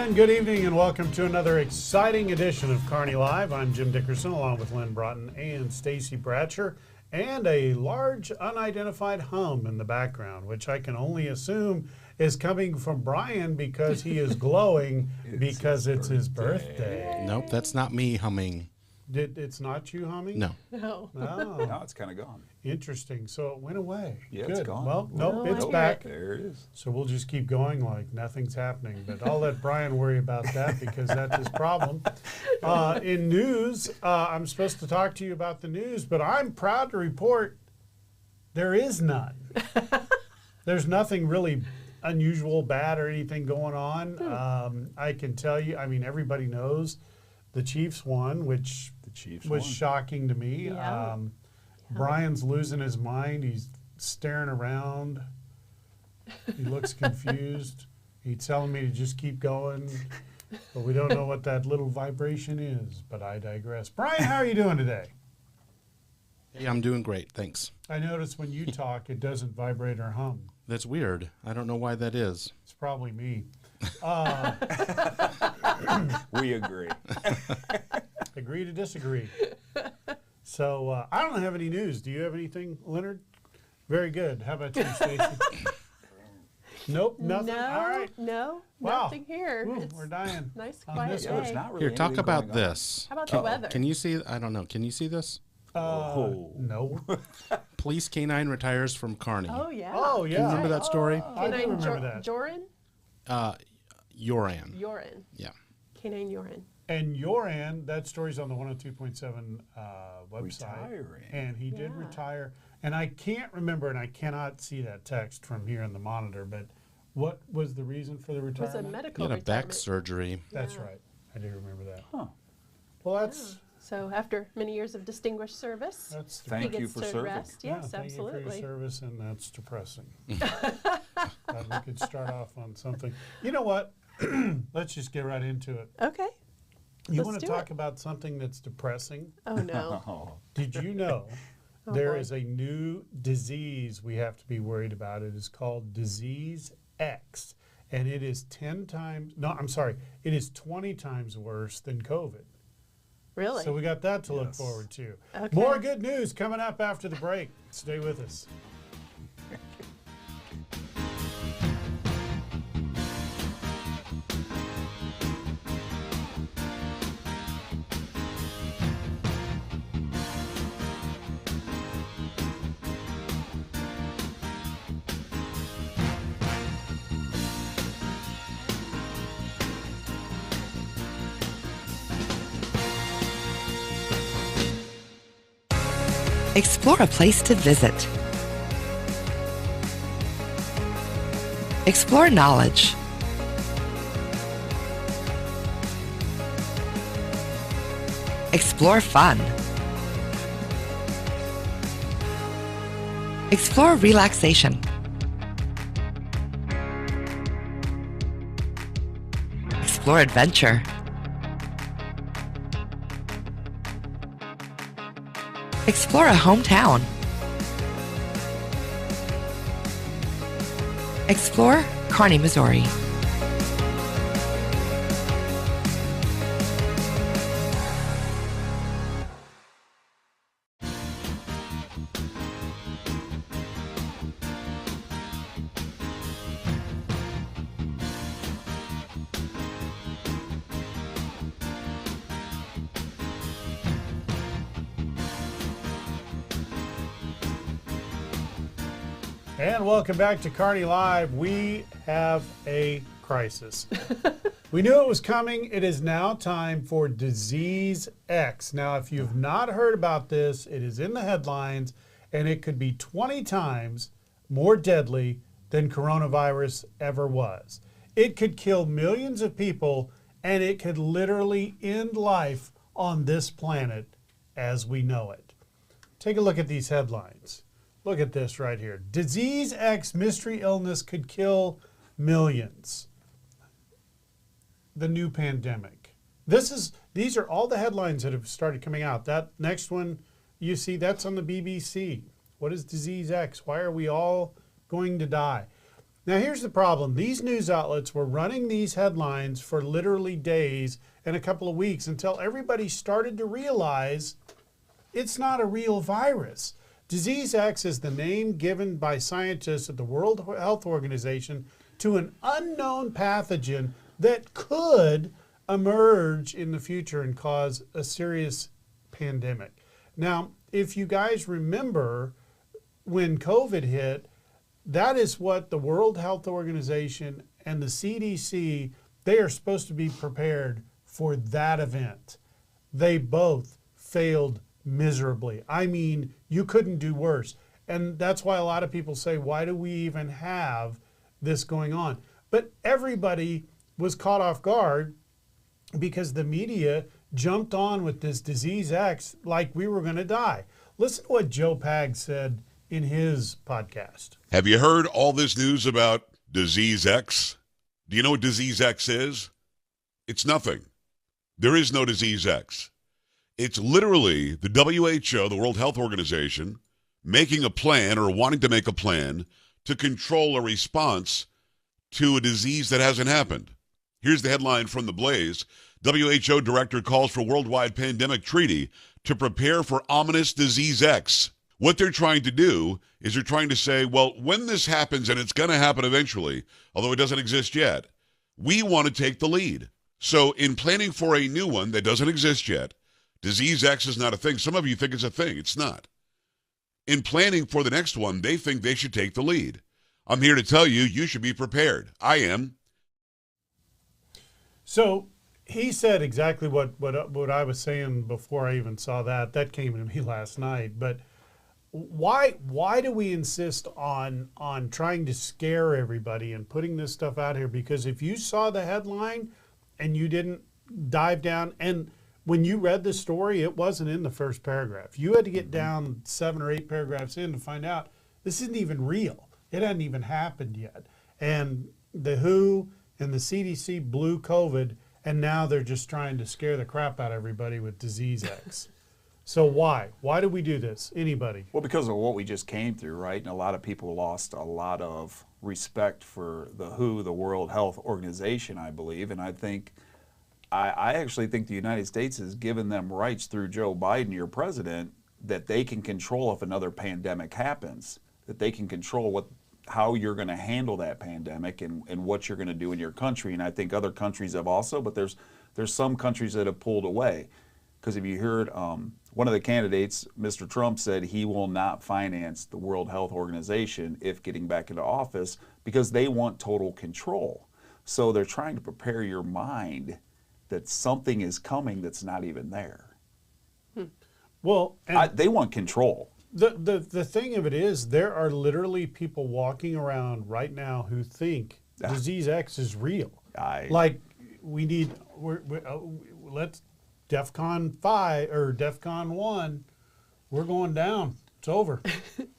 And good evening and welcome to another exciting edition of Kearney Live. I'm Jim Dickerson along with Lynn Broughton and Stacy Bratcher, and a large unidentified hum in the background, which I can only assume is coming from Brian because he is glowing because it's his birthday. Nope, that's not me humming. It's not you humming? No. No. Oh, Now it's kind of gone. interesting. So it went away. Yeah, Good. it's gone. Well, nope, No, it's I hear back. There it is. So we'll just keep going like nothing's happening. But I'll let Brian worry about that because that's his problem. In news, I'm supposed to talk to you about the news, but I'm proud to report there is none. There's nothing really unusual, bad, or anything going on. I can tell you, I mean, everybody knows the Chiefs won, which The Chiefs was won. shocking to me. Yeah. Brian's losing his mind. He's staring around. He looks confused. He's telling me to just keep going, but we don't know what that little vibration is. But I digress. Brian, how are you doing today? Hey, I'm doing great, thanks. I notice when you talk, it doesn't vibrate or hum. That's weird. I don't know why that is. It's probably me. We agree. Agree to disagree. So I don't have any news. Do you have anything, Leonard? Very good. How about you, Stacy? Nope, nothing. No, All right. no, Wow. nothing here. Ooh, It's we're dying. nice, on quiet this day. Yeah, there's not really Here, talk anything about going on. this. How about the weather? Can you see? I don't know. Can you see this? No. Police canine retires from Kearney. Oh, yeah. Oh, yeah. Can you remember that story? I do Canine remember that. Joran? Yoran. Yoran. Yeah. Canine Yoran. And Yoran, that story's on the 102.7 website. Retiring. And he did Yeah. retire. And I can't remember, and I cannot see that text from here in the monitor, but what was the reason for the It was a retirement? He medical had a back retirement. surgery. That's Yeah. right. I do remember that. Huh. Well, that's So after many years of distinguished service, that's Thank he you gets for to serving. rest. yeah, Yes, thank you for absolutely. your service, and that's depressing. Glad we could start off on something. You know what? Let's just get right into it. Okay. You Let's want to do talk it. about something that's depressing? Oh, no. Oh, Did you know Oh, there boy. is a new disease we have to be worried about? It is called Disease X, and it is 10 times, no, I'm sorry, it is 20 times worse than COVID. Really? So we got that to look Yes. forward to. Okay. More good news coming up after the break. Stay with us. Explore a place to visit. Explore knowledge. Explore fun. Explore relaxation. Explore adventure. Explore a hometown. Explore Kearney, Missouri. And welcome back to Kearney Live. We have a crisis. We knew it was coming. It is now time for Disease X. Now, if you've not heard about this, it is in the headlines, and it could be 20 times more deadly than coronavirus ever was. It could kill millions of people, and it could literally end life on this planet as we know it. Take a look at these headlines. Look at this right here. Disease X mystery illness could kill millions. The new pandemic. These are all the headlines that have started coming out. That next one you see, that's on the BBC. What is Disease X? Why are we all going to die? Now, here's the problem. These news outlets were running these headlines for literally days and a couple of weeks until everybody started to realize it's not a real virus. Disease X is the name given by scientists at the World Health Organization to an unknown pathogen that could emerge in the future and cause a serious pandemic. Now, if you guys remember when COVID hit, that is what the World Health Organization and the CDC, they are supposed to be prepared for that event. They both failed miserably. I mean, you couldn't do worse. And that's why a lot of people say, why do we even have this going on? But everybody was caught off guard because the media jumped on with this disease X like we were going to die. Listen to what Joe Pag said in his podcast. Have you heard all this news about disease X? Do you know what disease X is? It's nothing. There is no disease X. It's literally the WHO, the World Health Organization, making a plan or wanting to make a plan to control a response to a disease that hasn't happened. Here's the headline from The Blaze. WHO director calls for worldwide pandemic treaty to prepare for ominous disease X. What they're trying to do is they're trying to say, well, when this happens, and it's going to happen eventually, although it doesn't exist yet, we want to take the lead. So in planning for a new one that doesn't exist yet, disease X is not a thing. Some of you think it's a thing. It's not. In planning for the next one, they think they should take the lead. I'm here to tell you, you should be prepared. I am. So he said exactly what I was saying before I even saw that. That came to me last night. But why do we insist on trying to scare everybody and putting this stuff out here? Because if you saw the headline and you didn't dive down, and when you read the story, it wasn't in the first paragraph. You had to get down 7 or 8 paragraphs in to find out this isn't even real. It hadn't even happened yet. And the WHO and the CDC blew COVID, and now they're just trying to scare the crap out of everybody with disease X. So why? Why do we do this? Anybody? Well, because of what we just came through, right? And a lot of people lost a lot of respect for the WHO, the World Health Organization, I believe. And I think, I actually think the United States has given them rights through Joe Biden, your president, that they can control if another pandemic happens, that they can control how you're going to handle that pandemic and what you're going to do in your country. And I think other countries have also, but there's some countries that have pulled away. Because if you heard one of the candidates, Mr. Trump, said he will not finance the World Health Organization if getting back into office because they want total control. So they're trying to prepare your mind that something is coming that's not even there. Well, They want control. The thing of it is, there are literally people walking around right now who think disease X is real. Like let's DEFCON 5 or DEFCON 1, we're going down. It's over.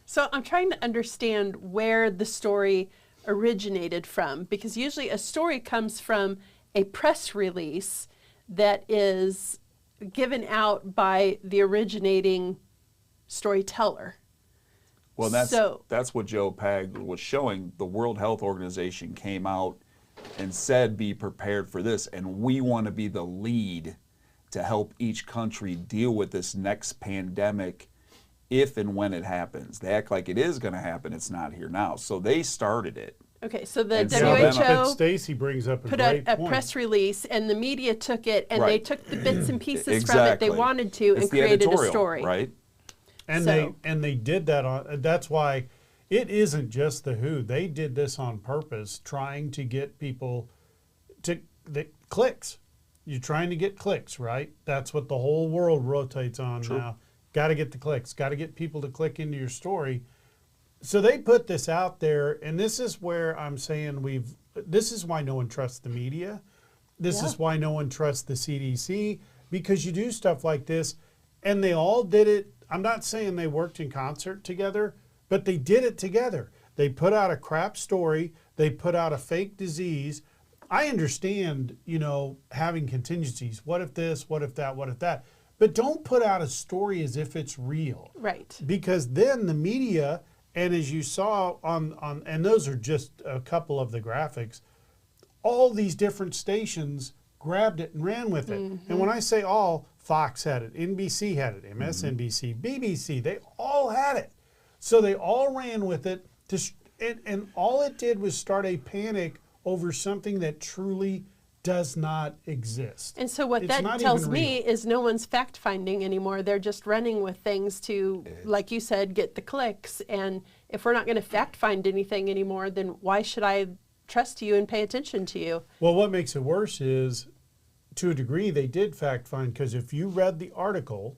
So I'm trying to understand where the story originated from, because usually a story comes from a press release that is given out by the originating storyteller. Well, that's what Joe Pag was showing. The World Health Organization came out and said, be prepared for this, and we want to be the lead to help each country deal with this next pandemic if and when it happens. They act like it is going to happen. It's not here now. So they started it. Okay, so the And so WHO Stacy brings up put a a press release, and the media took it, and they Right. took the bits and pieces Exactly. from it they wanted to, It's and the created a editorial, story. right? And So- they did that on. That's why it isn't just the WHO. They did this on purpose, trying to get people to the clicks. You're trying to get clicks, right? That's what the whole world rotates on now. Got to get the clicks. Got to get people to click into your story. So they put this out there, and this is where I'm saying this is why no one trusts the media. This is why no one trusts the CDC, because you do stuff like this, and they all did it. I'm not saying they worked in concert together, but they did it together. They put out a crap story. They put out a fake disease. I understand, having contingencies. What if this? What if that? What if that? But don't put out a story as if it's real. Right. Because then the media And as you saw and those are just a couple of the graphics, all these different stations grabbed it and ran with it. And when I say all, Fox had it, NBC had it, MSNBC, BBC, they all had it. So they all ran with it, and all it did was start a panic over something that truly does not exist. And so what It's that not tells even me real. is no one's fact finding anymore. They're just running with things to, like you said, get the clicks. And if we're not going to fact find anything anymore, then why should I trust you and pay attention to you? Well, what makes it worse is, to a degree, they did fact find, because if you read the article,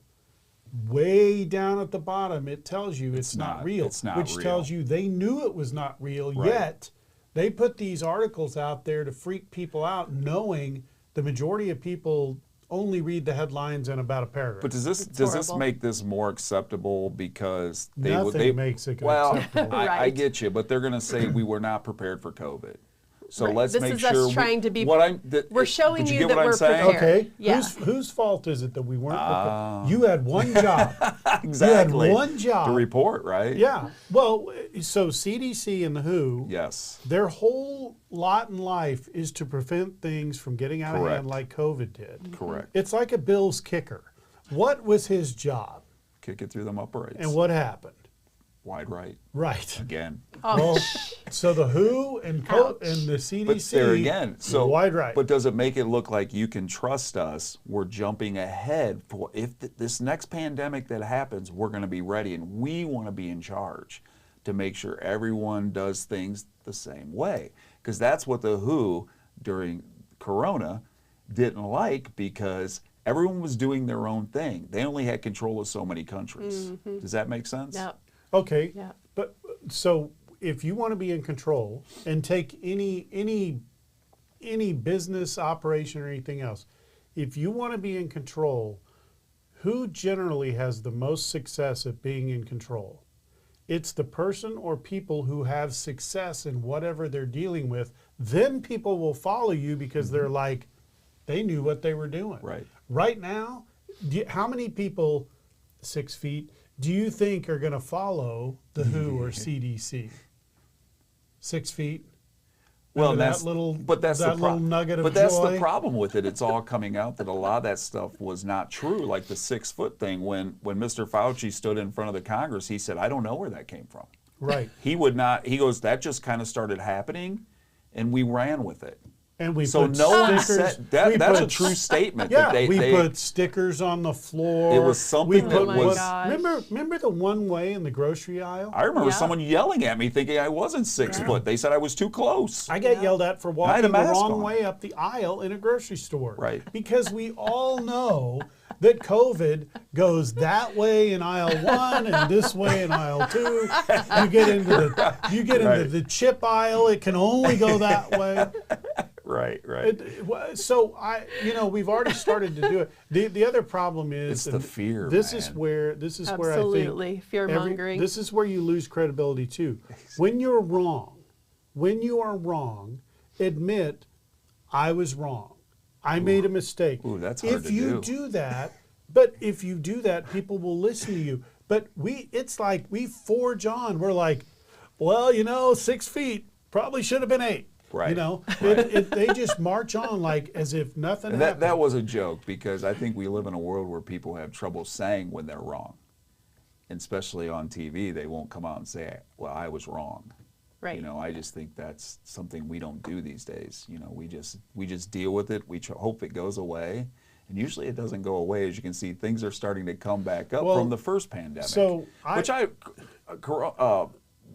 way down at the bottom, it tells you it's not real, it's not which real. tells you they knew it was not real, Right. yet they put these articles out there to freak people out, knowing the majority of people only read the headlines and about a paragraph. But does this horrible. make this more acceptable because Nothing makes it well, acceptable. I Right. get you, but they're going to say we were not prepared for COVID. So Right. let's This make is sure us trying to be. we're showing did you get that what I'm we're saying? prepared. Okay, Yeah. whose fault is it that we weren't prepared? You had one job. Exactly. You had one job. to report, right? Yeah. Well, so CDC and the WHO, Yes. their whole lot in life is to prevent things from getting out of Correct. hand like COVID did. Correct. It's like a Bills kicker. What was his job? Kick it through them uprights. And what happened? Wide right Right. again. Well, so the WHO and the CDC, But there again, so wide right. But does it make it look like you can trust us? We're jumping ahead for if this next pandemic that happens, we're going to be ready, and we want to be in charge to make sure everyone does things the same way. Because that's what the WHO during Corona didn't like, because everyone was doing their own thing. They only had control of so many countries. Does that make sense? Yeah. Okay. Yeah. But so if you want to be in control and take any business operation or anything else, if you want to be in control, who generally has the most success at being in control? It's the person or people who have success in whatever they're dealing with. Then people will follow you because they're like, they knew what they were doing. Right. Right now, how many people, 6 feet, do you think are going to follow the WHO or CDC? 6 feet? Well, Remember that's that little, but that's that the little nugget of But that's joy? the problem with it. It's all coming out that a lot of that stuff was not true. Like the 6 foot thing, when Mr. Fauci stood in front of the Congress, he said, "I don't know where that came from." Right. He would not. He goes, "That just kind of started happening, and we ran with it." And we So put no one stickers. said that. we That's a put true statement. Yeah, that we they put stickers on the floor. It was something we that put Oh my was. gosh. Remember the one way in the grocery aisle? I remember Yeah. someone yelling at me, thinking I wasn't 6 foot. They said I was too close. I get yelled at for I had walking a the mask wrong on. way up the aisle in a grocery store. Right. Because we all know that COVID goes that way in aisle 1 and this way in aisle 2. You get into Right. the chip aisle, it can only go that way. Right. So we've already started to do it. The other problem is It's the fear, This man. is where I Absolutely. think Fear-mongering. this is where you lose credibility too. When you are wrong, admit I was wrong. I made a mistake. Ooh, that's hard if to you do that, people will listen to you. But it's like we forge on. We're like, well, 6 feet probably should have been 8. Right. They just march on like as if nothing And happened. that was a joke, because I think we live in a world where people have trouble saying when they're wrong. And especially on TV, they won't come out and say, "Well, I was wrong." Right. I just think that's something we don't do these days. We just deal with it. We hope it goes away, and usually it doesn't go away. As you can see, things are starting to come back up Well, from the first pandemic.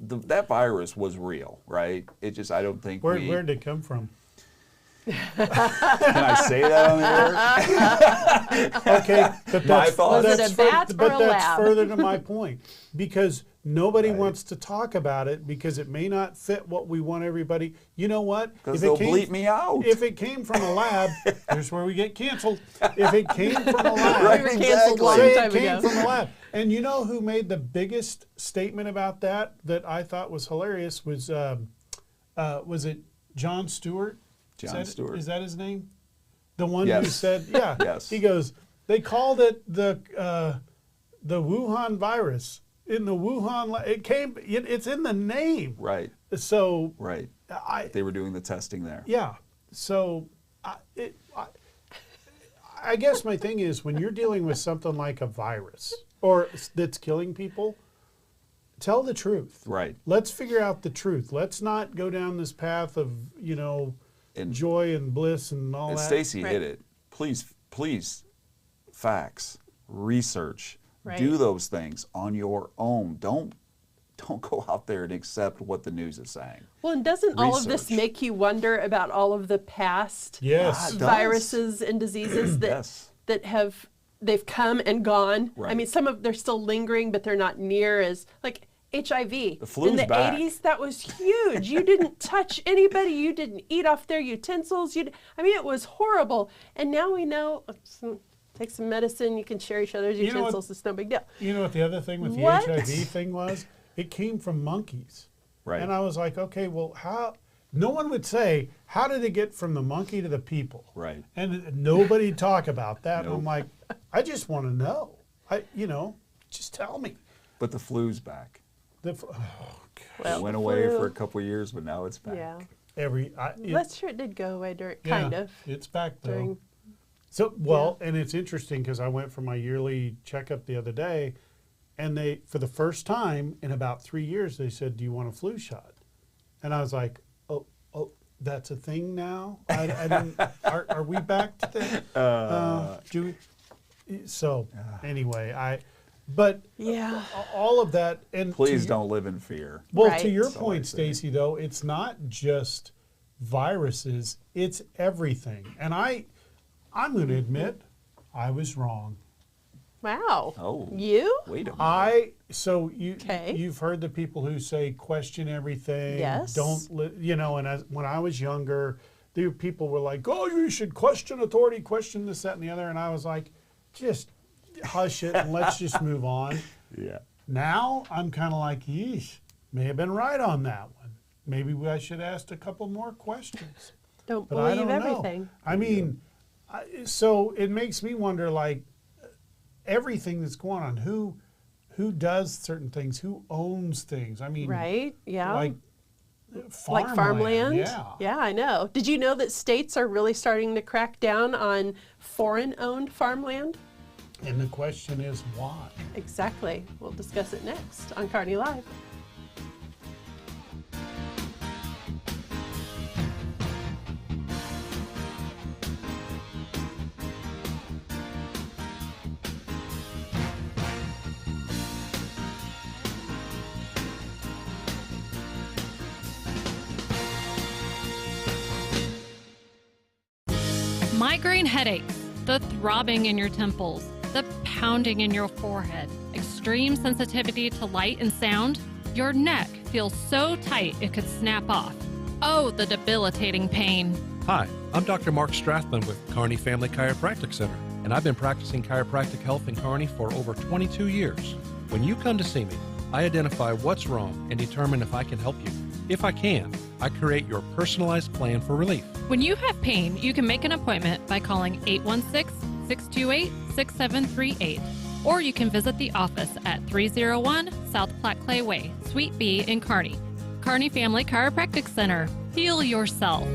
That virus was real, right? It just, I don't think Where did it come from? Can I say that on the air? Okay, but My that's, thoughts. Was it that's a bat or but a that's lab? further to my point, because nobody Right. wants to talk about it because it may not fit what we want everybody. You know what? Because they'll bleep me out. If it came from a lab, here's where we get canceled. If it came from a lab, Right, We were canceled a long say time it came ago. from a lab. And you know who made the biggest statement about that I thought was hilarious was it Jon Stewart? Jon Stewart. Is that his name? The one who Yes. said, yeah. Yes. He goes, they called it the Wuhan virus. in the Wuhan. It's in the name. Right. So Right. They were doing the testing there. yeah. So I guess my thing is when you're dealing with something like a virus or that's killing people, tell the truth. Right. Let's figure out the truth. Let's not go down this path of, And- joy and bliss and all And that. Stacy Right. hit it. Please, facts, research, Right. do those things on your own. Don't go out there and accept what the news is saying. Well, and doesn't all of this Research. make you wonder about all of the past Yes. It does. viruses and diseases that Yes. they've come and gone? I Right. mean, some of they're still lingering, but they're not near as like HIV. The flu's in the back. 80s, that was huge. You didn't touch anybody. You didn't eat off their utensils. I mean, it was horrible. And now we know. Take some medicine. You can share each other's You know what- utensils. It's no big deal. You know what the other thing with the What? HIV thing was? It came from monkeys. Right. And I was like, okay, well, how? No one would say, how did it get from the monkey to the people? Right. And nobody talk about that. Nope. I'm like, I just want to know. Just tell me. But the flu's back. Oh, God. Well, It went away flu. for a couple of years, but now it's back. Yeah. That's true. It did go away kind of. It's back though. during- So and it's interesting because I went for my yearly checkup the other day, and they, for the first time in about 3 years, they said, "Do you want a flu shot?" And I was like, "Oh, that's a thing now." I didn't. Are we back to that? Do we? So anyway, but Yeah. all of that, and Please don't live in fear. Well, to Right. your That's all point, I say. Stacy, though, it's not just viruses; it's everything. And I'm going to admit, I was wrong. Wow. Oh. You? Wait a minute. Okay. You've heard the people who say question everything. Yes. And when I was younger, people were like, "Oh, you should question authority, question this, that, and the other," and I was like, "Just hush it and let's just move on." Yeah. Now I'm kind of like, "Yeesh, may have been right on that one. Maybe I should ask a couple more questions." Don't But I believe don't know. everything. I mean, so it makes me wonder, like, everything that's going on, who does certain things, who owns things. I mean, Right? Yeah. like Like farmland? Yeah. I know. Did you know that states are really starting to crack down on foreign-owned farmland? And the question is why? Exactly. We'll discuss it next on Kearney Live. Migraine headaches, the throbbing in your temples, the pounding in your forehead, extreme sensitivity to light and sound. Your neck feels so tight it could snap off. Oh, the debilitating pain. Hi, I'm Dr. Mark Strathman with Kearney Family Chiropractic Center, and I've been practicing chiropractic health in Kearney for over 22 years. When you come to see me, I identify what's wrong and determine if I can help you. If I can, I create your personalized plan for relief. When you have pain, you can make an appointment by calling 816-628-6738, or you can visit the office at 301 South Platte Clay Way, Suite B in Kearney. Kearney Family Chiropractic Center. Heal yourself.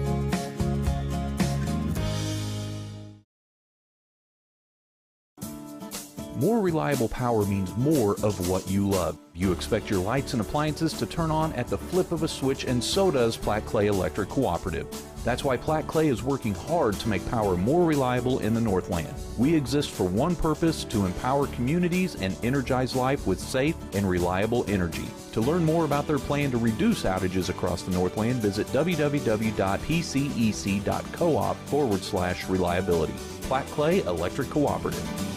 More reliable power means more of what you love. You expect your lights and appliances to turn on at the flip of a switch, and so does Platte Clay Electric Cooperative. That's why Platte Clay is working hard to make power more reliable in the Northland. We exist for one purpose: to empower communities and energize life with safe and reliable energy. To learn more about their plan to reduce outages across the Northland, visit www.pcec.coop/reliability. Platte Clay Electric Cooperative.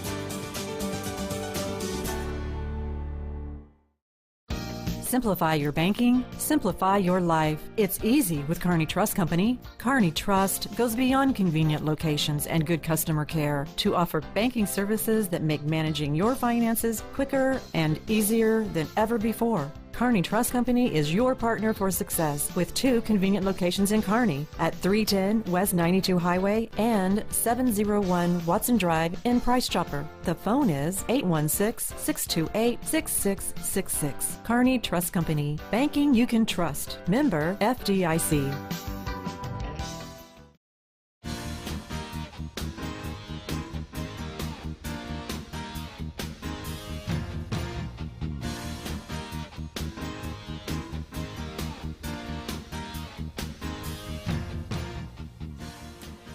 Simplify your banking, simplify your life. It's easy with Kearney Trust Company. Kearney Trust goes beyond convenient locations and good customer care to offer banking services that make managing your finances quicker and easier than ever before. Kearney Trust Company is your partner for success with 2 convenient locations in Kearney at 310 West 92 Highway and 701 Watson Drive in Price Chopper. The phone is 816-628-6666. Kearney Trust Company. Banking you can trust. Member FDIC.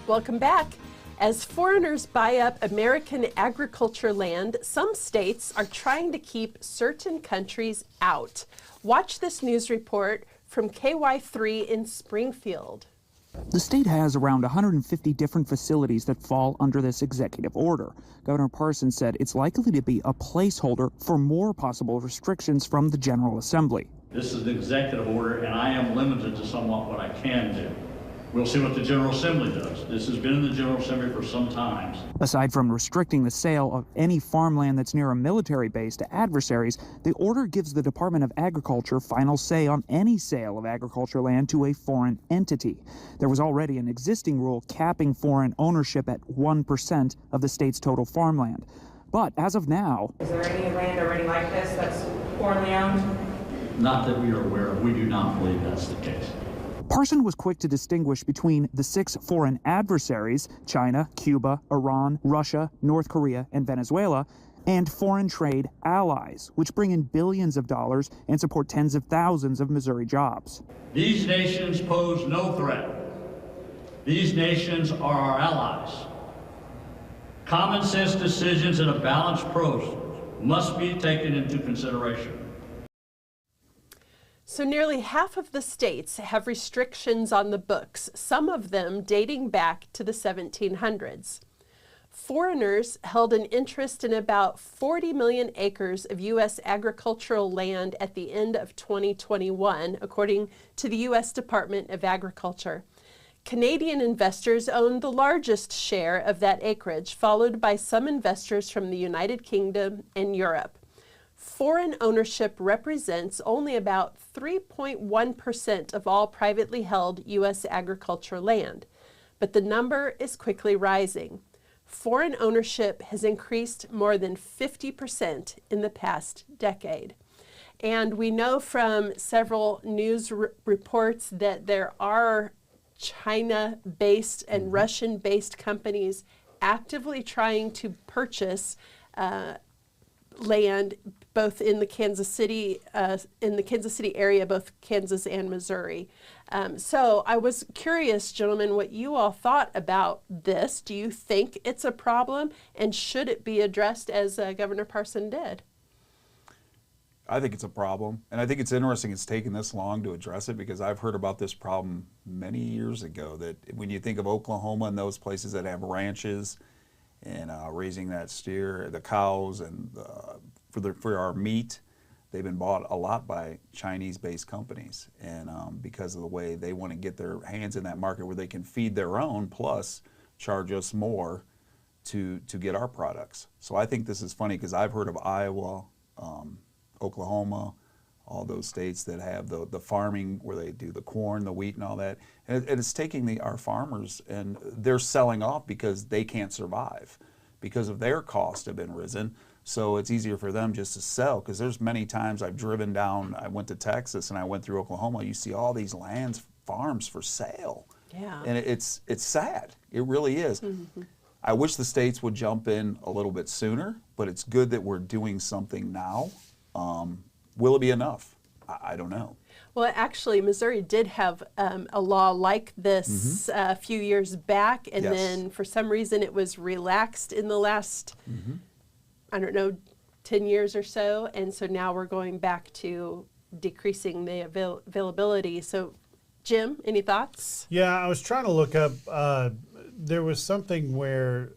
Welcome back. As foreigners buy up American agriculture land, some states are trying to keep certain countries out. Watch this news report from KY3 in Springfield. The state has around 150 different facilities that fall under this executive order. Governor Parsons said it's likely to be a placeholder for more possible restrictions from the General Assembly. This is an executive order, and I am limited to somewhat what I can do. We'll see what the General Assembly does. This has been in the General Assembly for some time. Aside from restricting the sale of any farmland that's near a military base to adversaries, the order gives the Department of Agriculture final say on any sale of agriculture land to a foreign entity. There was already an existing rule capping foreign ownership at 1% of the state's total farmland. But as of now... Is there any land already like this that's foreignly owned? Not that we are aware of. We do not believe that's the case. Parson was quick to distinguish between the 6 foreign adversaries, China, Cuba, Iran, Russia, North Korea, and Venezuela, and foreign trade allies, which bring in billions of dollars and support tens of thousands of Missouri jobs. These nations pose no threat. These nations are our allies. Common sense decisions and a balanced approach must be taken into consideration. So nearly half of the states have restrictions on the books, some of them dating back to the 1700s. Foreigners held an interest in about 40 million acres of U.S. agricultural land at the end of 2021, according to the U.S. Department of Agriculture. Canadian investors owned the largest share of that acreage, followed by some investors from the United Kingdom and Europe. Foreign ownership represents only about 3.1% of all privately held U.S. agricultural land, but the number is quickly rising. Foreign ownership has increased more than 50% in the past decade. And we know from several news reports that there are China-based and Russian-based companies actively trying to purchase land both in the Kansas City area, both Kansas and Missouri. So I was curious, gentlemen, what you all thought about this. Do you think it's a problem, and should it be addressed as Governor Parson did? I think it's a problem, and I think it's interesting it's taken this long to address it, because I've heard about this problem many years ago, that when you think of Oklahoma and those places that have ranches and raising that steer, the cows, and for our meat, they've been bought a lot by Chinese-based companies, and because of the way they want to get their hands in that market where they can feed their own, plus charge us more to get our products. So I think this is funny, because I've heard of Iowa, Oklahoma, all those states that have the farming where they do the corn, the wheat, and all that. And it's taking our farmers, and they're selling off because they can't survive because of their costs have been risen. So it's easier for them just to sell, because there's many times I've driven down, I went to Texas and I went through Oklahoma, you see all these farms for sale. Yeah. And it's sad. It really is. Mm-hmm. I wish the states would jump in a little bit sooner, but it's good that we're doing something now. Will it be enough? I don't know. Well, actually, Missouri did have a law like this a few years back, and then for some reason it was relaxed in the last, I don't know, 10 years or so, and so now we're going back to decreasing the availability. So, Jim, any thoughts? Yeah, I was trying to look up, there was something where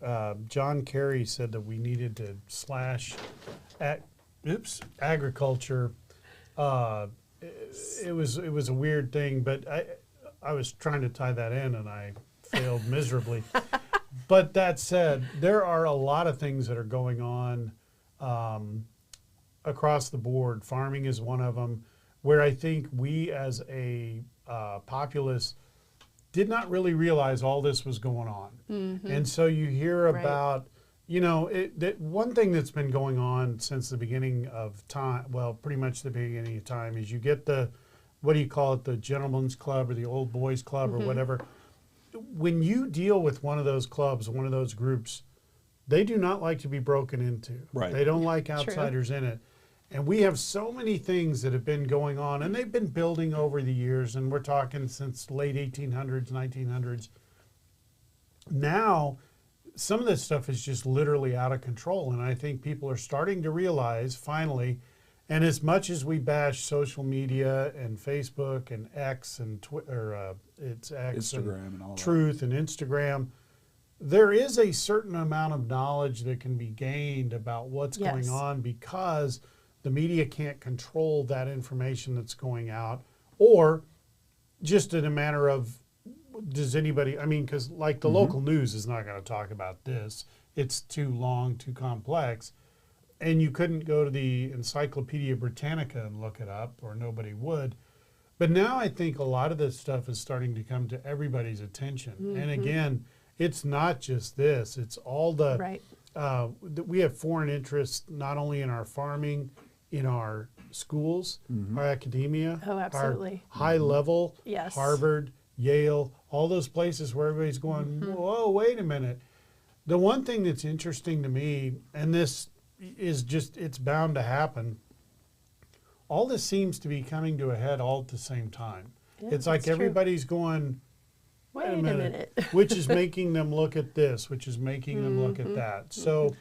John Kerry said that we needed to slash agriculture. It was a weird thing, but I was trying to tie that in and I failed miserably. But that said, there are a lot of things that are going on across the board. Farming is one of them. where I think we as a populace did not really realize all this was going on. And so you hear about, you know, one thing that's been going on since the beginning of time, well, pretty much the beginning of time, is you get the, what do you call it, the gentleman's club or the old boys club or whatever. When you deal with one of those clubs, one of those groups, they do not like to be broken into. Right. They don't like outsiders in it. And we have so many things that have been going on, and they've been building over the years, and we're talking since late 1800s, 1900s. Now, some of this stuff is just literally out of control, and I think people are starting to realize, finally, and as much as we bash social media and Facebook and X and Twitter, it's X Instagram and all Truth and Instagram, there is a certain amount of knowledge that can be gained about what's going on because the media can't control that information that's going out, or just in a matter of, does anybody, I mean, because like the local news is not going to talk about this. It's too long, too complex. And you couldn't go to the Encyclopedia Britannica and look it up, or nobody would. But now I think a lot of this stuff is starting to come to everybody's attention. And again, it's not just this, it's all the, we have foreign interests not only in our farming, in our schools, our academia, absolutely. our high level, Yes. Harvard, Yale, all those places where everybody's going, whoa, wait a minute. The one thing that's interesting to me, and this is just, it's bound to happen, all this seems to be coming to a head all at the same time. Yeah, it's like that's true. everybody's going, wait a minute, which is making them look at this, which is making them look at that. So,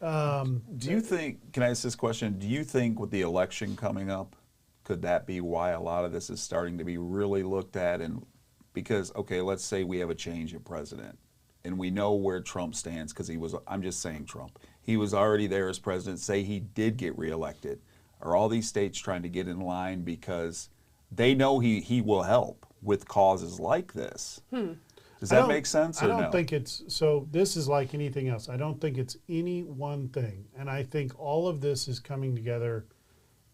do you think, can I ask this question, do you think with the election coming up, could that be why a lot of this is starting to be really looked at? And because, okay, let's say we have a change of president and we know where Trump stands because he was, I'm just saying Trump, he was already there as president, say he did get reelected. Are all these states trying to get in line because they know he will help with causes like this? Does that make sense? I don't think it's, so this is like anything else. I don't think it's any one thing. And I think all of this is coming together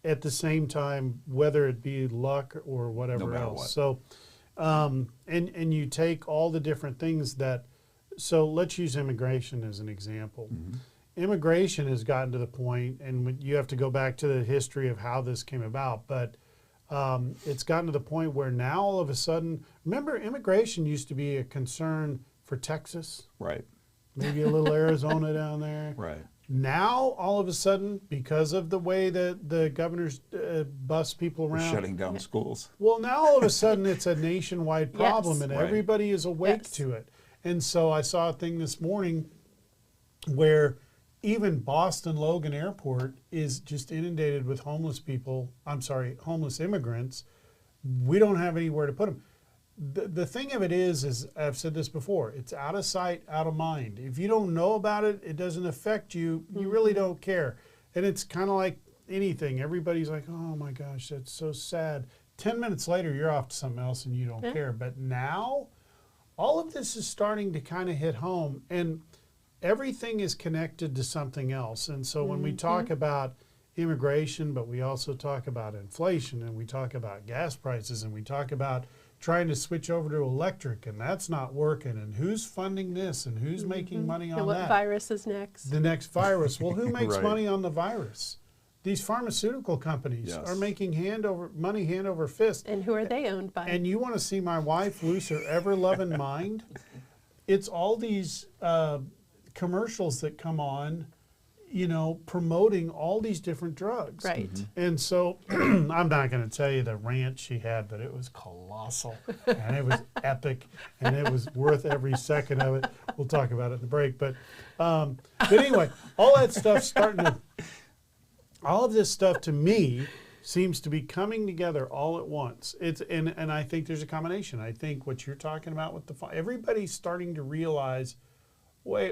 at the same time, whether it be luck or whatever else. What. So, and you take all the different things that, so let's use immigration as an example. Immigration has gotten to the point, and you have to go back to the history of how this came about, but it's gotten to the point where now all of a sudden, remember, immigration used to be a concern for Texas, right? Maybe a little Arizona down there, right? Now all of a sudden, because of the way that the governors bus people around, we're shutting down schools. Well, now all of a sudden it's a nationwide problem, and everybody is awake to it. And so I saw a thing this morning where even Boston Logan Airport is just inundated with homeless people. I'm sorry, homeless immigrants. We don't have anywhere to put them. The thing of it is I've said this before, it's out of sight, out of mind. If you don't know about it, it doesn't affect you. You really don't care. And it's kind of like anything. Everybody's like, oh my gosh, that's so sad. 10 minutes later, you're off to something else and you don't care. But now, all of this is starting to kind of hit home. And everything is connected to something else. And so when we talk about immigration, but we also talk about inflation, and we talk about gas prices, and we talk about trying to switch over to electric, and that's not working, and who's funding this, and who's making money on and what that. virus is next? The next virus. Well, who makes money on the virus? These pharmaceutical companies are making money hand over fist. And who are they owned by? And you want to see my wife lose her ever-loving mind? It's all these commercials that come on, you know, promoting all these different drugs. Right. And so I'm not going to tell you the rant she had, but it was colossal and it was epic and it was worth every second of it. We'll talk about it in the break. But anyway, all that stuff all of this stuff to me seems to be coming together all at once. And I think there's a combination. I think what you're talking about with everybody's starting to realize, wait.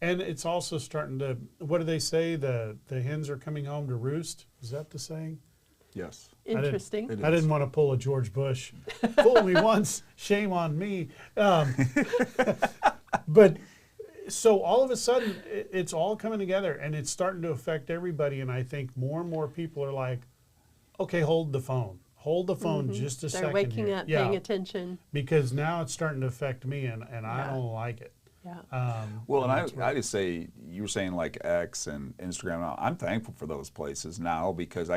And it's also starting to, what do they say? The hens are coming home to roost. Is that the saying? Yes. Interesting. I didn't want to pull a George Bush. Fool me once, shame on me. But so all of a sudden, it's all coming together, and it's starting to affect everybody. And I think more and more people are like, okay, hold the phone. Hold the phone just a second. They're waking here. up, paying attention. Because now it's starting to affect me, and I don't like it. Yeah. Well, and I just say, you were saying like X and Instagram. I'm thankful for those places now because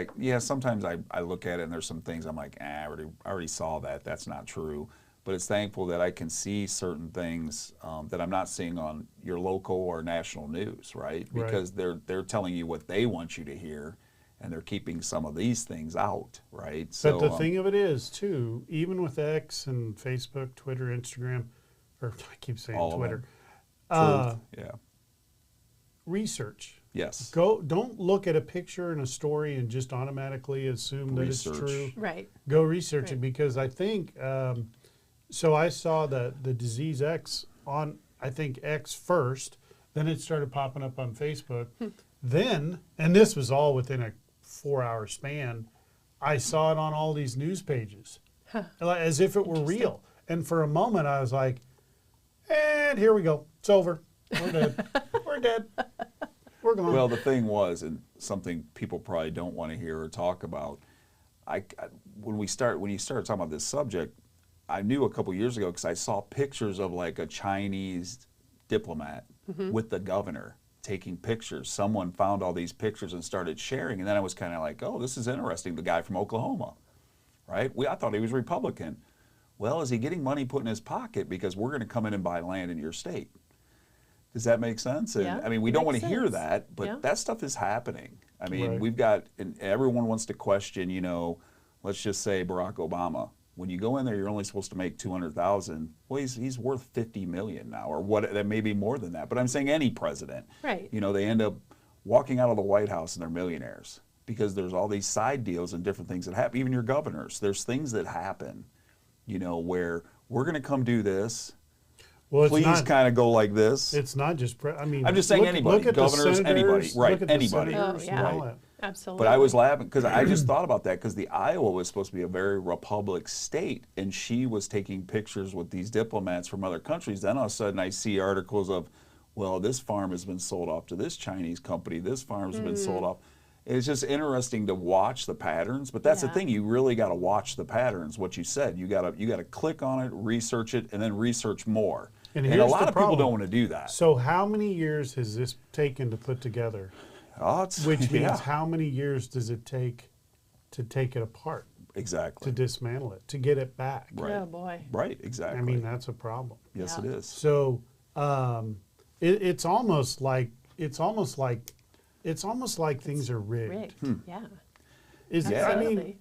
sometimes I look at it and there's some things I'm like, I already saw that. That's not true. But it's thankful that I can see certain things that I'm not seeing on your local or national news, right? Because they're telling you what they want you to hear, and they're keeping some of these things out, right? But the thing of it is, too, even with X and Facebook, Twitter, Instagram, or I keep saying Twitter. Research. Yes. Don't look at a picture and a story and just automatically assume that it's true. Right. Go research it, because I think so I saw the disease X on, I think, X first, then it started popping up on Facebook. Then, and this was all within a 4-hour span, I saw it on all these news pages, as if it were real. And for a moment I was like, and here we go. It's over. We're dead. We're dead. We're gone. Well, the thing was, and something people probably don't want to hear or talk about, when you started talking about this subject, I knew a couple years ago because I saw pictures of like a Chinese diplomat with the governor taking pictures. Someone found all these pictures and started sharing, and then I was kind of like, oh, this is interesting. The guy from Oklahoma, right? I thought he was Republican. Well, is he getting money put in his pocket because we're going to come in and buy land in your state? Does that make sense? And, I mean, we don't want to hear that, but that stuff is happening. I mean, we've got, and everyone wants to question, let's just say Barack Obama. When you go in there, you're only supposed to make $200,000. Well, he's worth $50 million now, or what? That may be more than that. But I'm saying any president, right? They end up walking out of the White House and they're millionaires because there's all these side deals and different things that happen. Even your governors, there's things that happen, where we're going to come do this. Well, please kind of go like this. It's not just. I'm just saying anybody, governors, anybody, right? Anybody. Oh, yeah. Right. Absolutely. But I was laughing because I just thought about that because the Iowa was supposed to be a very Republican state, and she was taking pictures with these diplomats from other countries. Then all of a sudden I see articles of, well, this farm has been sold off to this Chinese company. This farm's been sold off. It's just interesting to watch the patterns. But that's the thing. You really got to watch the patterns. What you said. You got to click on it, research it, and then research more. And a lot of people don't want to do that. So how many years has this taken to put together? Which means how many years does it take to take it apart? Exactly. To dismantle it, to get it back. Right. Oh boy. Right, exactly. I mean, that's a problem. Yes, it is. So it's almost like things are rigged. Yeah. I mean,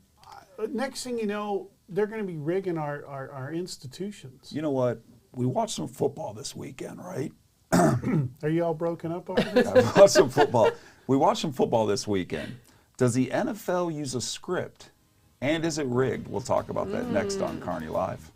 next thing you know, they're going to be rigging our institutions. You know what? We watched some football this weekend, right? Are you all broken up over this? I watched some football. We watched some football this weekend. Does the NFL use a script? And is it rigged? We'll talk about that next on Kearney Live.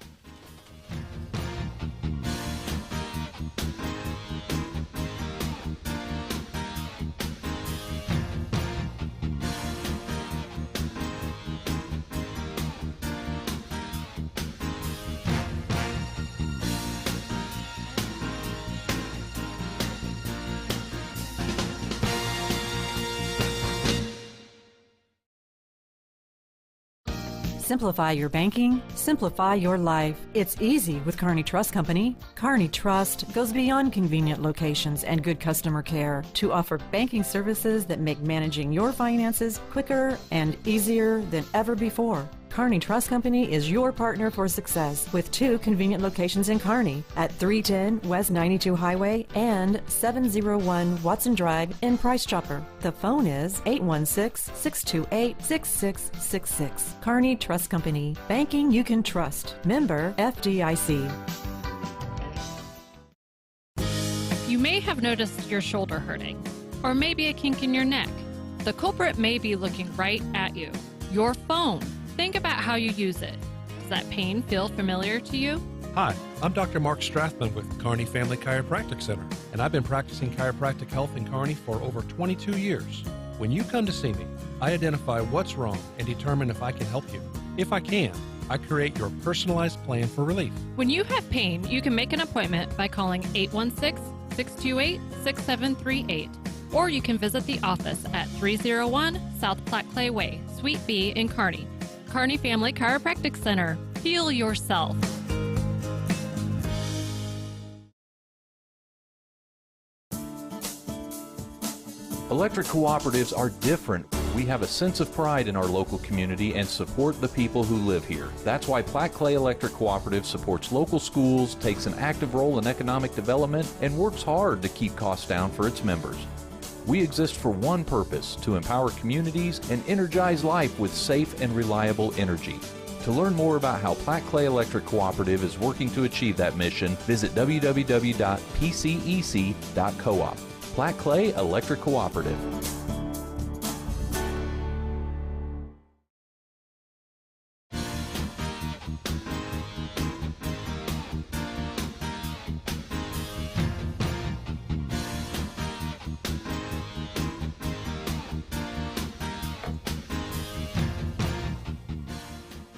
Simplify your banking, simplify your life. It's easy with Kearney Trust Company. Kearney Trust goes beyond convenient locations and good customer care to offer banking services that make managing your finances quicker and easier than ever before. Kearney Trust Company is your partner for success with 2 convenient locations in Kearney at 310 West 92 Highway and 701 Watson Drive in Price Chopper. The phone is 816-628-6666. Kearney Trust Company. Banking you can trust. Member FDIC. You may have noticed your shoulder hurting, or maybe a kink in your neck. The culprit may be looking right at you. Your phone. Think about how you use it. Does that pain feel familiar to you? Hi, I'm Dr. Mark Strathman with Kearney Family Chiropractic Center, and I've been practicing chiropractic health in Kearney for over 22 years. When you come to see me, I identify what's wrong and determine if I can help you. If I can, I create your personalized plan for relief. When you have pain, you can make an appointment by calling 816-628-6738. or you can visit the office at 301 South Platte Clay Way, Suite B in Kearney. Kearney Family Chiropractic Center. Heal yourself. Electric cooperatives are different. We have a sense of pride in our local community and support the people who live here. That's why Platte Clay Electric Cooperative supports local schools, takes an active role in economic development, and works hard to keep costs down for its members. We exist for one purpose, to empower communities and energize life with safe and reliable energy. To learn more about how Platte Clay Electric Cooperative is working to achieve that mission, visit www.pcec.coop. Platte Clay Electric Cooperative.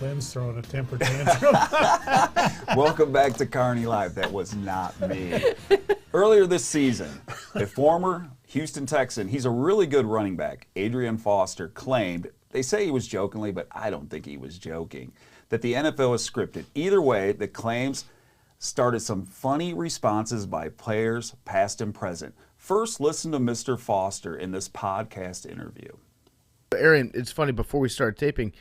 Lynn's throwing a temper tantrum. Welcome back to Kearney Live. That was not me. Earlier this season, a former Houston Texan, he's a really good running back, Adrian Foster, claimed, they say he was jokingly, but I don't think he was joking, that the NFL is scripted. Either way, the claims started some funny responses by players, past and present. First, listen to Mr. Foster in this podcast interview. Aaron, it's funny, before we started taping,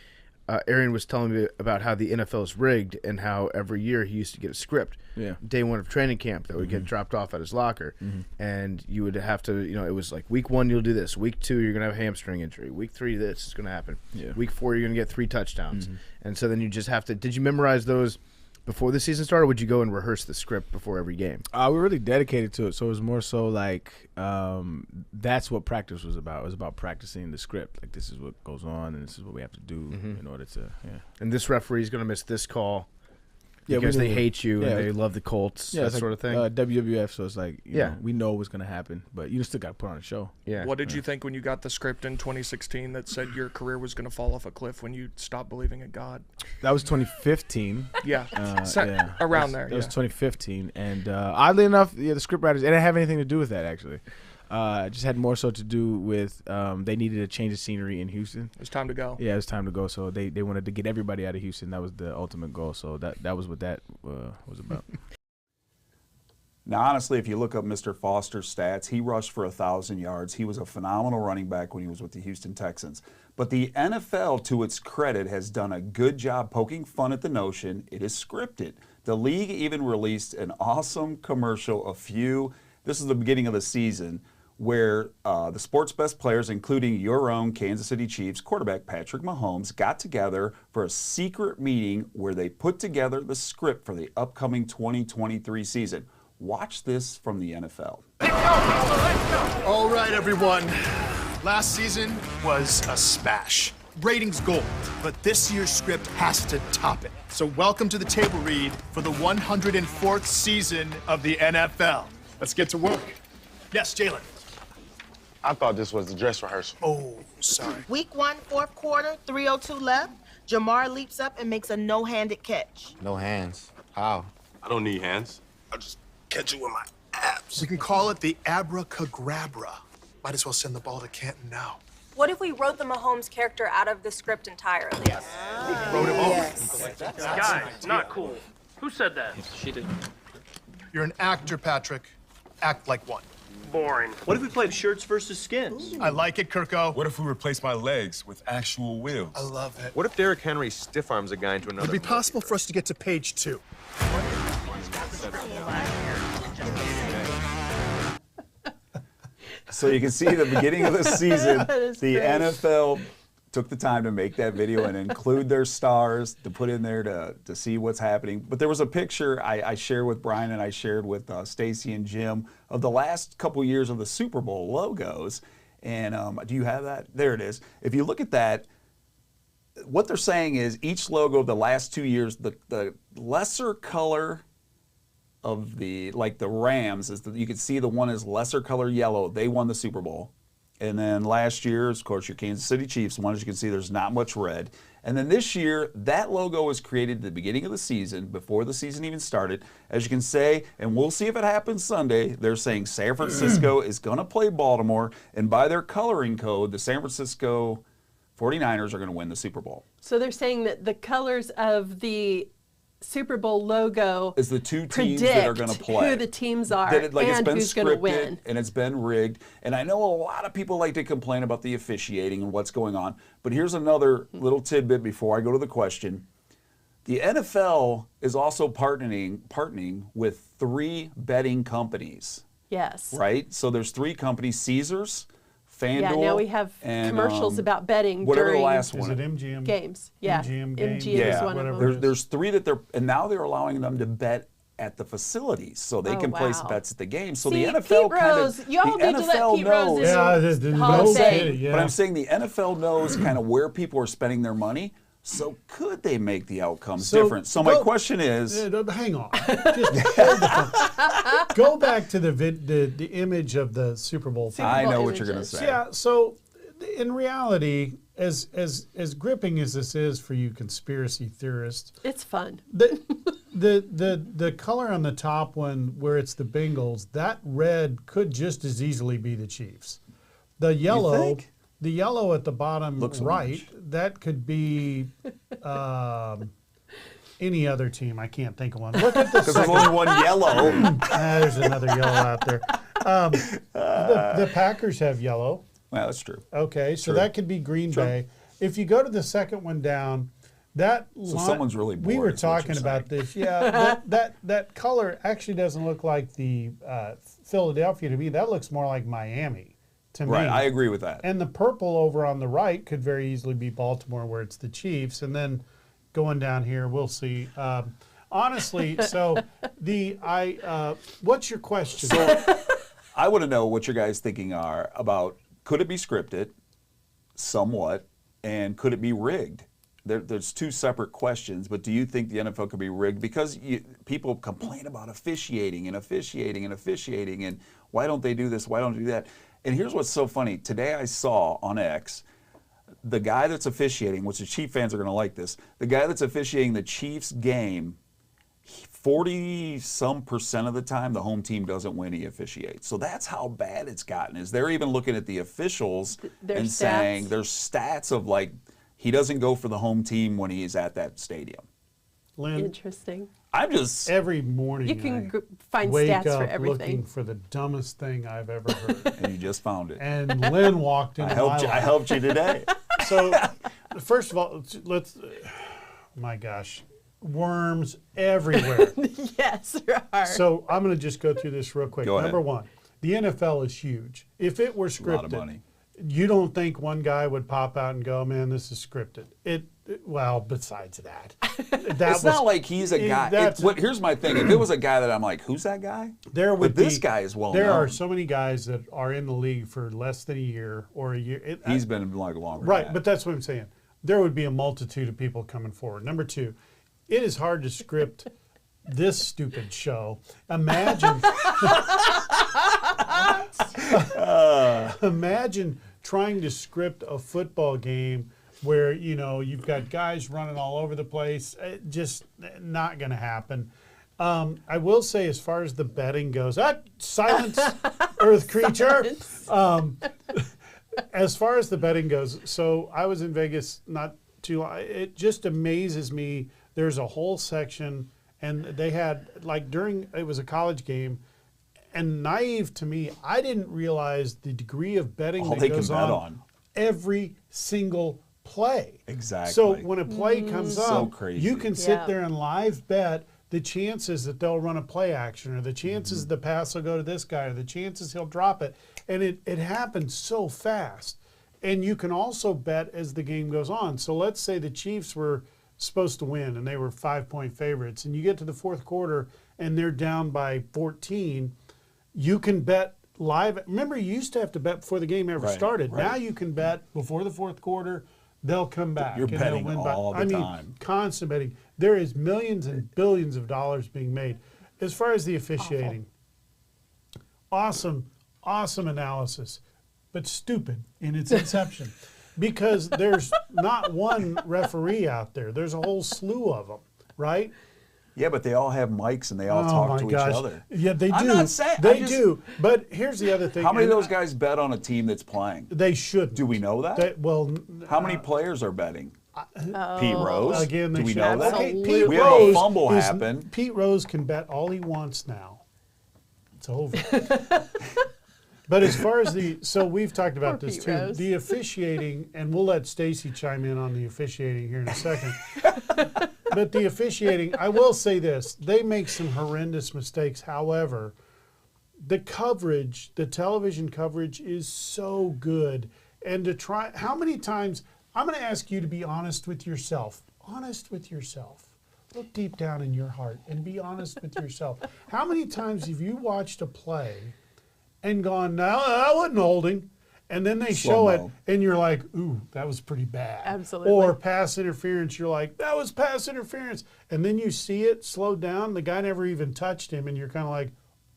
Aaron was telling me about how the NFL is rigged and how every year he used to get a script. Yeah. Day one of training camp that would get dropped off at his locker. And you would have to, it was like week 1, you'll do this. Week 2, you're going to have a hamstring injury. Week 3, this is going to happen. Yeah. Week 4, you're going to get 3 touchdowns. And so then you just have to, did you memorize those before the season started, or would you go and rehearse the script before every game? We were really dedicated to it, so it was more so like that's what practice was about. It was about practicing the script. Like, this is what goes on, and this is what we have to do in order to, And this referee's going to miss this call Yeah, because we they knew. hate you Yeah. and they love the Colts, that it's sort like, of thing. WWF, so it's like, you Yeah. know, we know what's going to happen, but you still got to put on a show. Yeah. What did you think when you got the script in 2016 that said your career was going to fall off a cliff when you stopped believing in God? That was 2015. Yeah, yeah. around That there. was 2015, and oddly enough, the script writers, it didn't have anything to do with that actually. It just had more so to do with they needed to change the scenery in Houston. It was time to go. Yeah, it was time to go. So they wanted to get everybody out of Houston. That was the ultimate goal. So that was what that was about. Now, honestly, if you look up Mr. Foster's stats, he rushed for 1,000 yards. He was a phenomenal running back when he was with the Houston Texans. But the NFL, to its credit, has done a good job poking fun at the notion it is scripted. The league even released an awesome commercial this is the beginning of the season, where the sport's best players, including your own Kansas City Chiefs quarterback Patrick Mahomes, got together for a secret meeting where they put together the script for the upcoming 2023 season. Watch this from the NFL. All right, everyone. Last season was a smash. Ratings gold, but this year's script has to top it. So welcome to the table read for the 104th season of the NFL. Let's get to work. Yes, Jalen. I thought this was the dress rehearsal. Oh, sorry. Week 1, 4th quarter, 3:02 left. Jamar leaps up and makes a no-handed catch. No hands. How? I don't need hands. I'll just catch it with my abs. We can call it the abracadabra. Might as well send the ball to Canton now. What if we wrote the Mahomes character out of the script entirely? Wrote him Guys, not cool. Who said that? She did. You're an actor, Patrick. Act like one. Boring. What if we played shirts versus skins? I like it, Kirko. What if we replace my legs with actual wheels? I love it. What if Derrick Henry stiff arms a guy into another? Would it be possible for us to get to page 2? So you can see the beginning of the season, That is the great. NFL took the time to make that video and include their stars to put in there to see what's happening. But there was a picture I shared with Brian and I shared with Stacy and Jim of the last couple years of the Super Bowl logos. And do you have that? There it is. If you look at that, what they're saying is each logo of the last 2 years, the lesser color of the Rams is that you can see the one is lesser color yellow. They won the Super Bowl. And then last year, of course, your Kansas City Chiefs won. As you can see, there's not much red. And then this year, that logo was created at the beginning of the season, before the season even started. As you can say, and we'll see if it happens Sunday, they're saying San Francisco is going to play Baltimore, and by their coloring code, the San Francisco 49ers are going to win the Super Bowl. So they're saying that the colors of the Super Bowl logo is the two teams that are going to play. Who the teams are that like and it's been who's going to scripted win. And it's been rigged. And I know a lot of people like to complain about the officiating and what's going on. But here's another little tidbit before I go to the question. The NFL is also partnering with 3 betting companies. Yes. Right? So there's 3 companies, Caesars, FanDuel. Yeah, now we have and, commercials about betting whatever during the last one. Is it MGM? Games. Yeah. MGM games? is one of them. There's 3 that and now they're allowing them to bet at the facilities, so they can place wow. bets at the game. So See, the NFL Pete Rose, y'all the need to let NFL Pete Rose in knows. the Hall of Fame. Yeah. But I'm saying the NFL knows kind of where people are spending their money. So could they make the outcomes different? So my question is, hang on, just hold the phone. Go back to the image of the Super Bowl. I know what you're going to say. Yeah. So in reality, as gripping as this is for you conspiracy theorists, it's fun. The color on the top one where it's the Bengals, that red could just as easily be the Chiefs. The yellow. You think? The yellow at the bottom Looks right, orange. that could be any other team. I can't think of one. Look at the Because there's only one yellow. There's another yellow out there. The Packers have yellow. Well, that's true. Okay, so True. that could be Green Bay. If you go to the second one down, that someone's really bored. We were is what talking you're about saying. this. Yeah, that color actually doesn't look like the Philadelphia to me. That looks more like Miami to me. Right, I agree with that. And the purple over on the right could very easily be Baltimore, where it's the Chiefs. And then going down here, we'll see. Honestly, so what's your question? So I want to know what your guys' thinking are about, could it be scripted somewhat, and could it be rigged? There's 2 separate questions, but do you think the NFL could be rigged? Because people complain about officiating, and why don't they do this, why don't they do that? And here's what's so funny. Today I saw on X, the guy that's officiating, which the Chief fans are going to like this, the guy that's officiating the Chiefs game, 40-some% of the time, the home team doesn't win, he officiates. So that's how bad it's gotten. Is they're even looking at the officials and saying there's stats of like, he doesn't go for the home team when he's at that stadium. Lynn, interesting. I'm just every morning You can find wake stats up for everything. looking for the dumbest thing I've ever heard. And you just found it. And Lynn walked in. I helped you today. So, first of all, let's. My gosh, worms everywhere. Yes, there are. So I'm going to just go through this real quick. Go ahead. Number one, the NFL is huge. If it were scripted, A lot of money. You don't think one guy would pop out and go, "Man, this is scripted." Well, besides that, it's not like he's a guy. Here's my thing: if it was a guy that I'm like, "Who's that guy?" This guy is well known. There are so many guys that are in the league for less than a year or a year. He's been like longer. Right, than but that's what I'm saying. There would be a multitude of people coming forward. Number 2, it is hard to script this stupid show. Imagine trying to script a football game where, you've got guys running all over the place. Just not going to happen. I will say, as far as the betting goes, silence, earth creature. As far as the betting goes, so I was in Vegas not too long. It just amazes me. There's a whole section, and they had, it was a college game, and naive to me, I didn't realize the degree of betting that goes on every single play. Exactly. So when a play comes up, crazy. you can sit there and live bet the chances that they'll run a play action, or the chances the pass will go to this guy, or the chances he'll drop it. And it happens so fast. And you can also bet as the game goes on. So let's say the Chiefs were supposed to win and they were 5-point favorites, and you get to the fourth quarter and they're down by 14, you can bet live. Remember, you used to have to bet before the game ever started. Now you can bet before the fourth quarter, they'll come back. You're and betting they'll win all the time. I mean, constant betting. There is millions and billions of dollars being made. As far as the officiating, awesome analysis. but stupid in its inception. Because there's not one referee out there. There's a whole slew of them, right? Yeah, but they all have mics and they all talk to each other. Yeah, they do. I'm not saying, they do. But here's the other thing. How many of those guys bet on a team that's playing? They should. Do we know that? How many players are betting? Pete Rose. Again, do we know that? Okay, Pete we Rose have a fumble happen. Pete Rose can bet all he wants now. It's over. But as far as so we've talked about this Pete too. Rose. The officiating, and we'll let Stacy chime in on the officiating here in a second. But the officiating, I will say this: they make some horrendous mistakes. However, the coverage, the television coverage, is so good. And to try, how many times? I'm going to ask you to be honest with yourself. Honest with yourself. Look deep down in your heart and be honest with yourself. How many times have you watched a play and gone, no, that wasn't holding, and then they show it, and you're like, ooh, that was pretty bad. Absolutely. Or pass interference, you're like, that was pass interference. And then you see it slowed down, the guy never even touched him, and you're kind of like,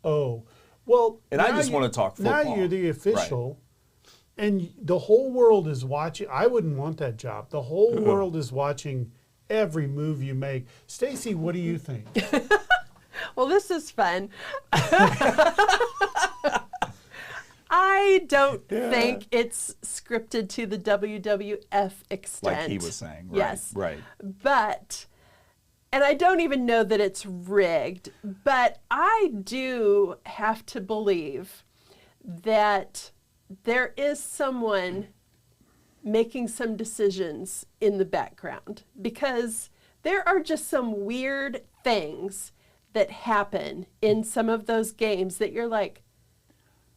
oh. Well, and I just want to talk football. Now you're the official, and the whole world is watching. I wouldn't want that job. The whole world is watching every move you make. Stacy, what do you think? Well, this is fun. I don't think it's scripted to the WWF extent. Like he was saying, right? Yes. Right. But, and I don't even know that it's rigged, but I do have to believe that there is someone making some decisions in the background, because there are just some weird things that happen in some of those games that you're like,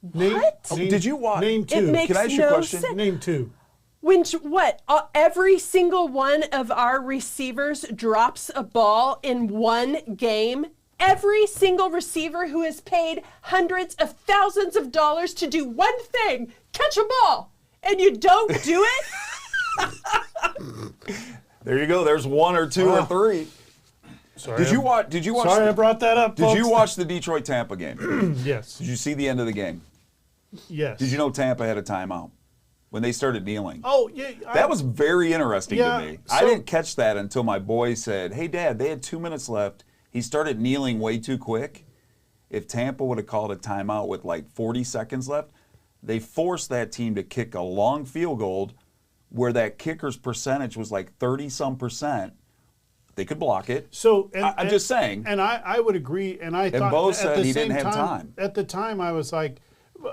what? Did you watch? Name two. It makes Can I ask you a no question? sense. Name two. When every single one of our receivers drops a ball in one game. Every single receiver who is paid hundreds of thousands of dollars to do one thing, catch a ball, and you don't do it? There you go. There's one or two or three. Sorry, Did you watch? Sorry, I brought that up. Did you watch the Detroit Tampa game? Yes. Did you see the end of the game? Yes. Did you know Tampa had a timeout when they started kneeling? Oh, yeah. That was very interesting Yeah, to me. I didn't catch that until my boy said, "Hey, Dad, they had 2 minutes left. He started kneeling way too quick. If Tampa would have called a timeout with like 40 seconds left, they forced that team to kick a long field goal where that kicker's percentage was like 30-some%. They could block it. So I'm just saying. And I would agree. And I thought Bo at said the he same didn't have time. At the time, I was like,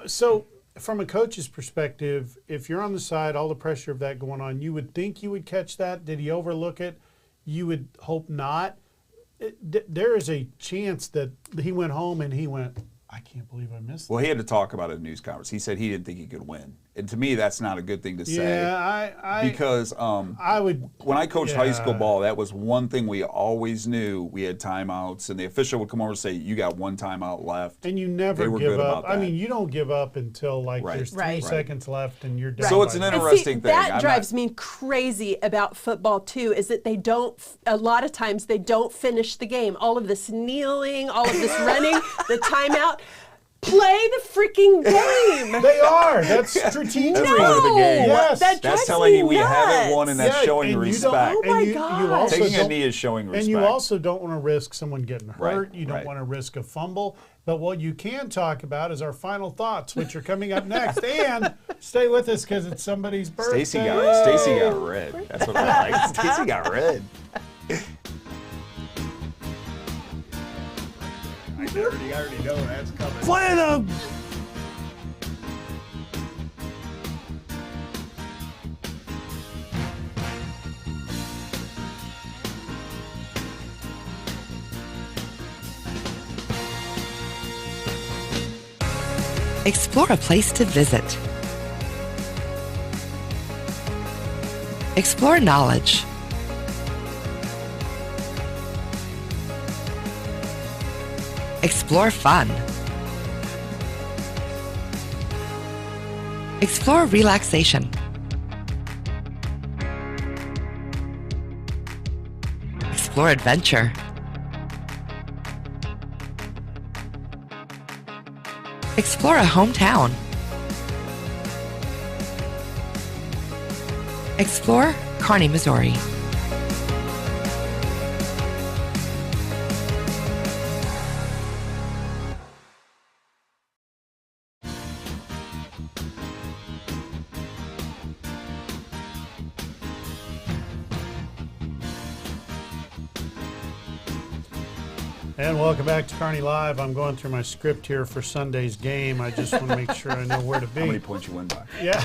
so from a coach's perspective, if you're on the side, all the pressure of that going on, you would think you would catch that. Did he overlook it? You would hope not. There is a chance that he went home and he went, I can't believe I missed that. Well, he had to talk about it in news conference. He said he didn't think he could win. And to me, that's not a good thing to say. Yeah, because I would. When I coached high school ball, that was one thing we always knew. We had timeouts, and the official would come over and say, "You got one timeout left." And you never They were give good up. about I that. mean, you don't give up until like Right. there's 3 Right. seconds left and you're done. So it's an by then. interesting thing. That drives me crazy about football too, is that they don't, a lot of times they don't finish the game. All of this kneeling, all of this running, the timeout. Play the freaking game. They are. That's strategic. That's part of the game. Yes. That That's drives telling me you we haven't nuts. won, and that's showing and you respect. don't- Oh my and you God. also Taking a don't- knee is showing respect. And you also don't want to risk someone getting hurt. Right, You don't right. want to risk a fumble. But what you can talk about is our final thoughts, which are coming up next. And stay with us because it's somebody's birthday. Stacy got red. That's what I like. Stacy got red. I already know that's coming. Play them. Explore a place to visit. Explore knowledge. Explore fun. Explore relaxation. Explore adventure. Explore a hometown. Explore Kearney, Missouri. And welcome back to Kearney Live. I'm going through my script here for Sunday's game. I just want to make sure I know where to be. How many points you win by? Yeah.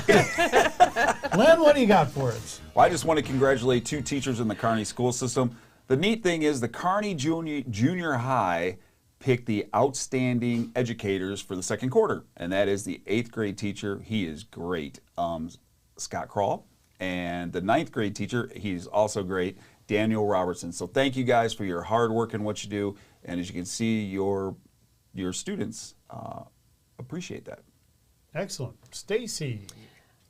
Len, what do you got for us? Well, I just want to congratulate 2 teachers in the Kearney school system. The neat thing is the Kearney Junior High picked the outstanding educators for the second quarter, and that is the 8th grade teacher. He is great, Scott Crawl, and the 9th grade teacher, he's also great, Daniel Robertson. So thank you guys for your hard work and what you do. And as you can see, your students appreciate that. Excellent. Stacy.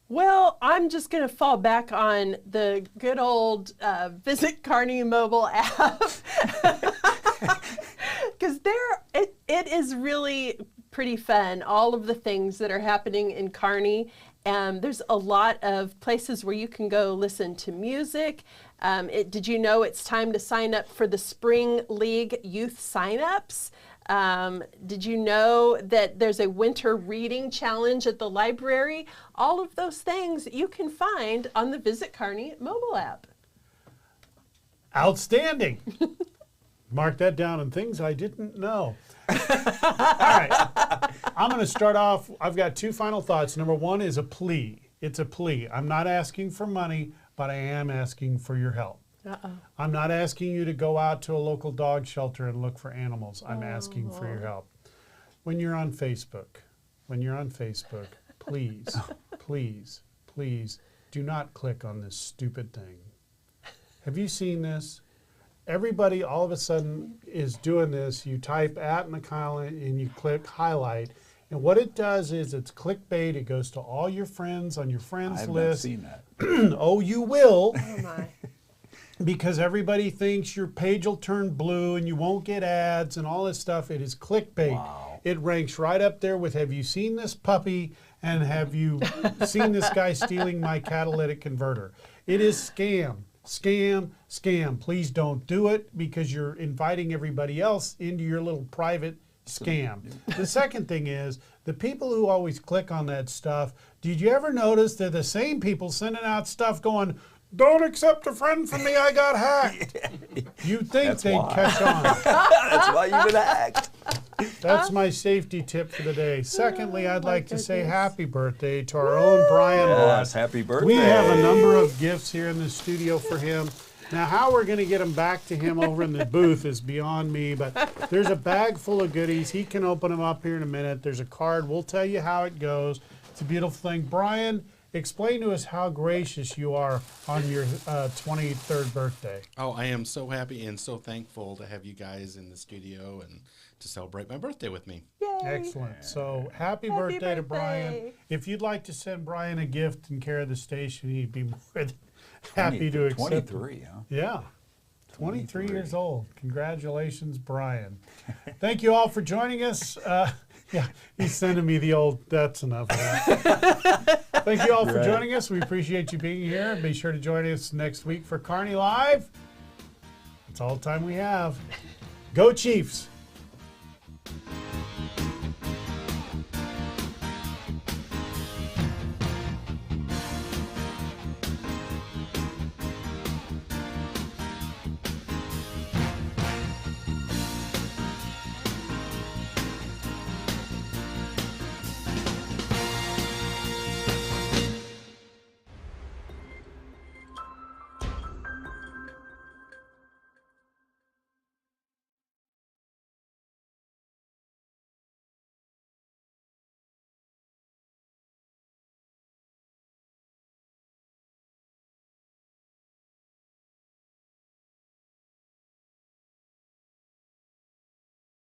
Well, I'm just going to fall back on the good old Visit Kearney mobile app. Because it is really pretty fun, all of the things that are happening in Kearney. There's a lot of places where you can go listen to music. Did you know it's time to sign up for the Spring League youth signups? Did you know that there's a winter reading challenge at the library? All of those things you can find on the Visit Kearney mobile app. Outstanding. Mark that down on things I didn't know. All right. I'm going to start off. I've got 2 final thoughts. Number 1 is a plea. It's a plea. I'm not asking for money, but I am asking for your help. I'm not asking you to go out to a local dog shelter and look for animals. I'm asking for your help. When you're on Facebook, please, please, please do not click on this stupid thing. Have you seen this? Everybody all of a sudden is doing this. You type @McConnell and you click highlight. And what it does is it's clickbait. It goes to all your friends on your friends list. I have not seen that. Oh, you will. Oh, my. Because everybody thinks your page will turn blue and you won't get ads and all this stuff. It is clickbait. Wow. It ranks right up there with, have you seen this puppy and have you seen this guy stealing my catalytic converter? It is scam, scam, scam. Please don't do it because you're inviting everybody else into your little private scam. The second thing is, the people who always click on that stuff, did you ever notice they're the same people sending out stuff going, don't accept a friend from me, I got hacked. You'd think they'd catch on. That's why you've been hacked. That's my safety tip for the day. Secondly, I'd like to say happy birthday to our own Brian Yes, Blood. happy birthday. We have a number of gifts here in the studio for him. Now, how we're going to get them back to him over in the booth is beyond me, but there's a bag full of goodies. He can open them up here in a minute. There's a card. We'll tell you how it goes. It's a beautiful thing. Brian, explain to us how gracious you are on your 23rd birthday. Oh, I am so happy and so thankful to have you guys in the studio and to celebrate my birthday with me. Yay. Excellent. So happy birthday to Brian. If you'd like to send Brian a gift in care of the station, he'd be more than happy to accept it. 23, huh? Yeah. 23 years old. Congratulations, Brian. Thank you all for joining us. Yeah, he's sending me the old, that's enough of that. Thank you all for joining us. We appreciate you being here. Be sure to join us next week for Kearney Live. That's all the time we have. Go Chiefs.